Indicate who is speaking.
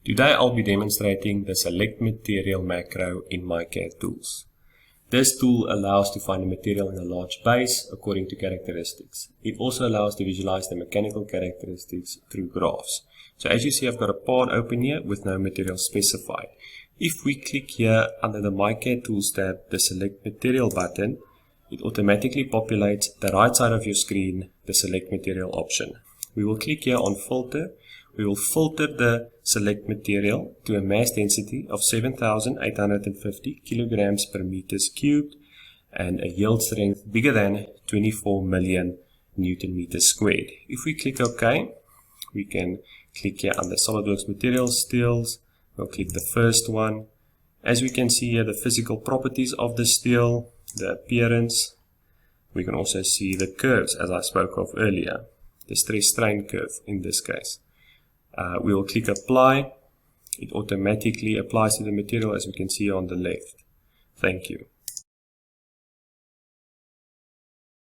Speaker 1: Today I'll be demonstrating the Select Material macro in myCADtools. This tool allows to find a material in a large base according to characteristics. It also allows to visualize the mechanical characteristics through graphs. So as you see, I've got a part open here with no material specified. If we click here under the myCADtools tab, the Select Material button, it automatically populates the right side of your screen, the Select Material option. We will click here on Filter. We will filter the select material to a mass density of 7,850 kilograms per meters cubed and a yield strength bigger than 24 million Newton meters squared. If we click OK, we can click here under SolidWorks Materials, Steels. We'll click the first one. As we can see here, the physical properties of the steel, the appearance. We can also see the curves as I spoke of earlier, the stress-strain curve in this case. We will click apply. It automatically applies to the material as we can see on the left. Thank you.